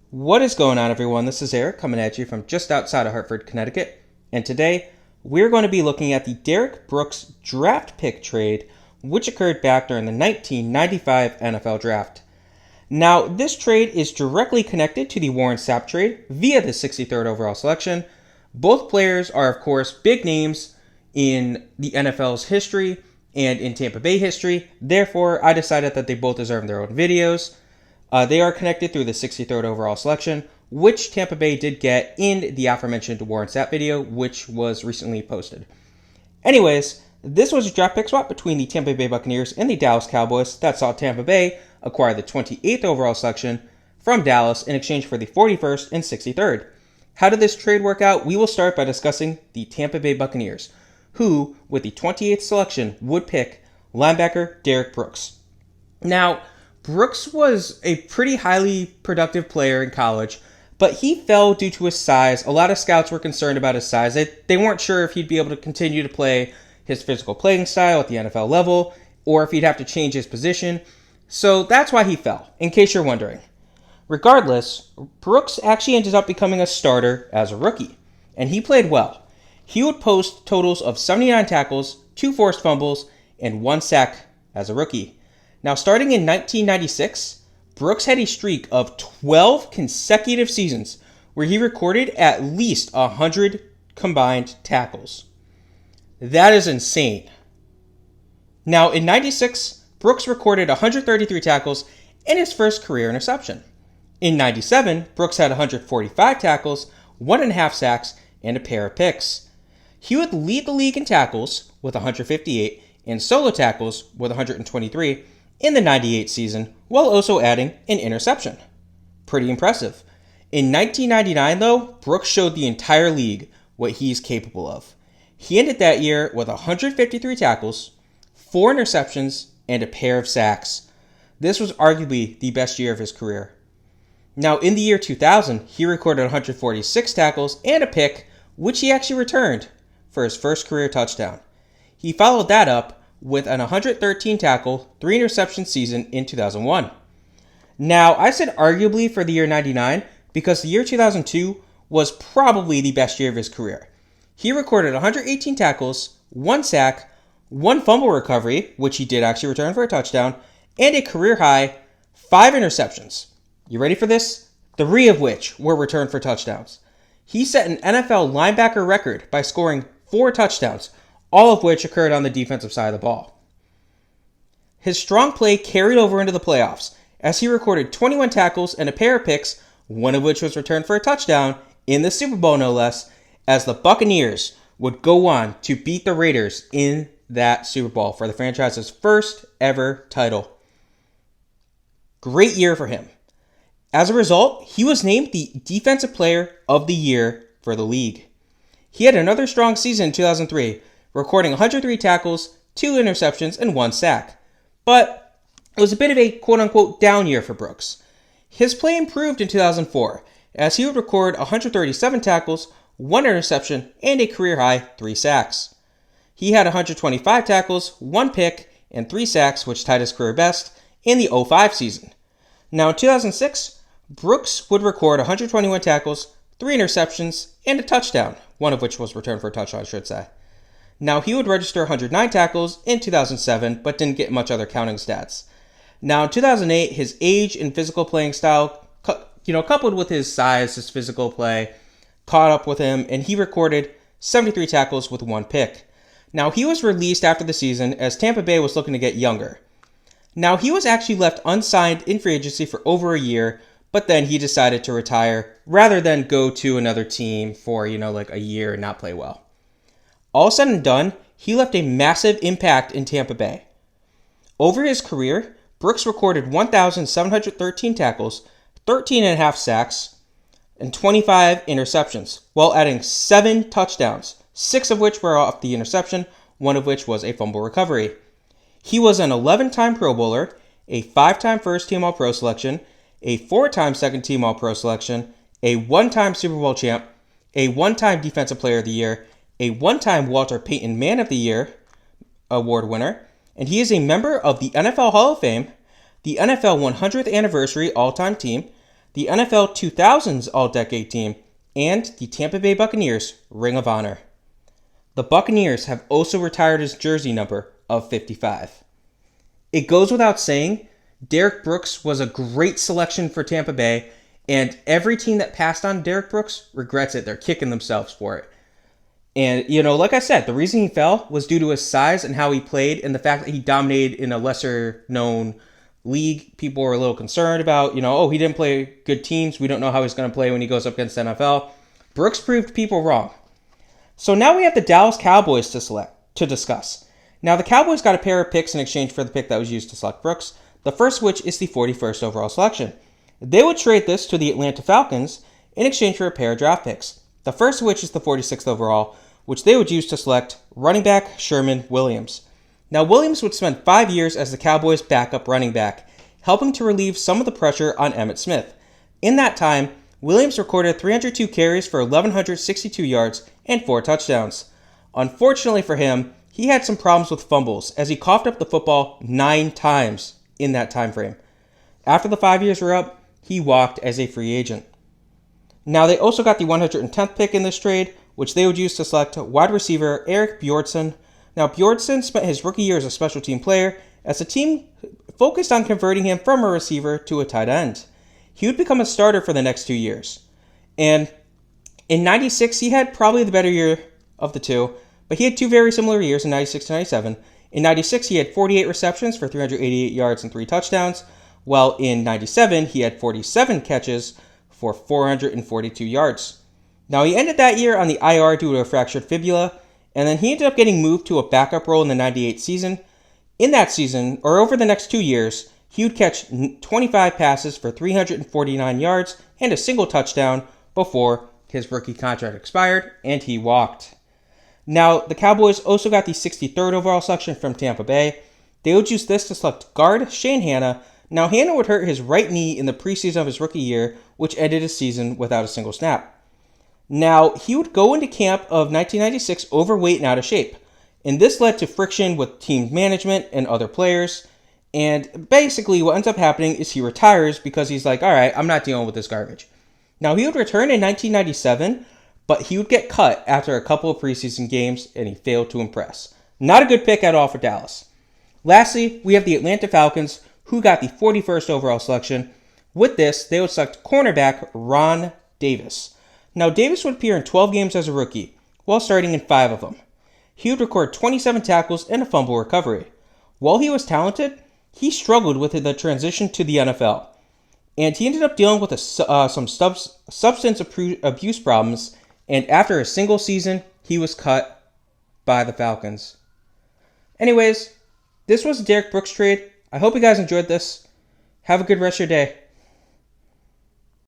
What is going on, everyone? This is Eric coming at you from just outside of Hartford, Connecticut. And today, we're going to be looking at the Derrick Brooks draft pick trade, which occurred back during the 1995 NFL Draft. Now, this trade is directly connected to the Warren Sapp trade via the 63rd overall selection. Both players are, of course, big names in the NFL's history and in Tampa Bay history. Therefore, I decided that they both deserve their own videos. They are connected through the 63rd overall selection, which Tampa Bay did get in the aforementioned Warren Sapp video, which was recently posted. Anyways, this was a draft pick swap between the Tampa Bay Buccaneers and the Dallas Cowboys that saw Tampa Bay acquire the 28th overall selection from Dallas in exchange for the 41st and 63rd. How did this trade work out? We will start by discussing the Tampa Bay Buccaneers, who, with the 28th selection, would pick linebacker Derrick Brooks. Now, Brooks was a pretty highly productive player in college, but he fell due to his size. A lot of scouts were concerned about his size. They weren't sure if he'd be able to continue to play his physical playing style at the NFL level, or if he'd have to change his position. So that's why he fell, in case you're wondering. Regardless, Brooks actually ended up becoming a starter as a rookie, and he played well. He would post totals of 79 tackles, 2 forced fumbles, and 1 sack as a rookie. Now, starting in 1996, Brooks had a streak of 12 consecutive seasons where he recorded at least 100 combined tackles. That is insane. Now, in 96, Brooks recorded 133 tackles and his first career interception. In 97, Brooks had 145 tackles, 1.5 sacks, and a pair of picks. He would lead the league in tackles with 158 and solo tackles with 123 in the 98 season, while also adding an interception. Pretty impressive. In 1999, though, Brooks showed the entire league what he's capable of. He ended that year with 153 tackles, 4 interceptions, and a pair of sacks. This was arguably the best year of his career. Now, in the year 2000, he recorded 146 tackles and a pick, which he actually returned for his first career touchdown. He followed that up with an 113 tackle, 3 interception season in 2001. Now, I said arguably for the year 99 because the year 2002 was probably the best year of his career. He recorded 118 tackles, 1 sack, 1 fumble recovery, which he did actually return for a touchdown, and a career high 5 interceptions. You ready for this? 3 of which were returned for touchdowns. He set an NFL linebacker record by scoring 4 touchdowns, all of which occurred on the defensive side of the ball. His strong play carried over into the playoffs, as he recorded 21 tackles and a pair of picks, one of which was returned for a touchdown, in the Super Bowl no less, as the Buccaneers would go on to beat the Raiders in that Super Bowl for the franchise's first ever title. Great year for him. As a result, he was named the Defensive Player of the Year for the league. He had another strong season in 2003, recording 103 tackles, 2 interceptions, and 1 sack. But it was a bit of a quote-unquote down year for Brooks. His play improved in 2004, as he would record 137 tackles, 1 interception, and a career-high 3 sacks. He had 125 tackles, 1 pick, and 3 sacks, which tied his career best, in the 05 season. Now in 2006, Brooks would record 121 tackles, 3 interceptions, and a touchdown, one of which was returned for a touchdown, I should say. Now, he would register 109 tackles in 2007, but didn't get much other counting stats. Now, in 2008, his age and physical playing style, coupled with his size, his physical play, caught up with him, and he recorded 73 tackles with 1 pick. Now, he was released after the season as Tampa Bay was looking to get younger. Now, he was actually left unsigned in free agency for over a year, but then he decided to retire rather than go to another team for, a year and not play well. All said and done, he left a massive impact in Tampa Bay. Over his career, Brooks recorded 1,713 tackles, 13.5 sacks, and 25 interceptions, while adding 7 touchdowns, 6 of which were off the interception, 1 of which was a fumble recovery. He was an 11-time Pro Bowler, a 5-time first-team All-Pro selection, a 4-time second-team All-Pro selection, a 1-time Super Bowl champ, a 1-time Defensive Player of the Year, a 1-time Walter Payton Man of the Year award winner, and he is a member of the NFL Hall of Fame, the NFL 100th Anniversary All-Time Team, the NFL 2000s All-Decade Team, and the Tampa Bay Buccaneers Ring of Honor. The Buccaneers have also retired his jersey number of 55. It goes without saying, Derrick Brooks was a great selection for Tampa Bay, and every team that passed on Derrick Brooks regrets it. They're kicking themselves for it. And, like I said, the reason he fell was due to his size and how he played and the fact that he dominated in a lesser-known league. People were a little concerned about, he didn't play good teams. We don't know how he's going to play when he goes up against the NFL. Brooks proved people wrong. So now we have the Dallas Cowboys to discuss. Now, the Cowboys got a pair of picks in exchange for the pick that was used to select Brooks, the first of which is the 41st overall selection. They would trade this to the Atlanta Falcons in exchange for a pair of draft picks, the first of which is the 46th overall, which they would use to select running back Sherman Williams. Now, Williams would spend 5 years as the Cowboys' backup running back, helping to relieve some of the pressure on Emmitt Smith. In that time, Williams recorded 302 carries for 1,162 yards and 4 touchdowns. Unfortunately for him, he had some problems with fumbles as he coughed up the football 9 times in that time frame. After the 5 years were up, he walked as a free agent. Now, they also got the 110th pick in this trade, which they would use to select wide receiver Eric Bjornsson. Now, Bjornsson spent his rookie year as a special team player as the team focused on converting him from a receiver to a tight end. He would become a starter for the next 2 years. And in 96, he had probably the better year of the two, but he had 2 very similar years in 96 to 97. In 96, he had 48 receptions for 388 yards and 3 touchdowns, while in 97, he had 47 catches for 442 yards. Now, he ended that year on the IR due to a fractured fibula, and then he ended up getting moved to a backup role in the 98 season. In that season, or over the next 2 years, he would catch 25 passes for 349 yards and a single touchdown before his rookie contract expired, and he walked. Now, the Cowboys also got the 63rd overall selection from Tampa Bay. They would use this to select guard Shane Hanna. Now, Hanna would hurt his right knee in the preseason of his rookie year, which ended his season without a single snap. Now, he would go into camp of 1996 overweight and out of shape, and this led to friction with team management and other players, and basically what ends up happening is he retires because he's like, all right, I'm not dealing with this garbage. Now, he would return in 1997, but he would get cut after a couple of preseason games, and he failed to impress. Not a good pick at all for Dallas. Lastly, we have the Atlanta Falcons, who got the 41st overall selection. With this, they would select cornerback Ron Davis. Now, Davis would appear in 12 games as a rookie, while starting in 5 of them. He would record 27 tackles and a fumble recovery. While he was talented, he struggled with the transition to the NFL, and he ended up dealing with some substance abuse problems, and after a single season, he was cut by the Falcons. Anyways, this was the Derrick Brooks trade. I hope you guys enjoyed this. Have a good rest of your day.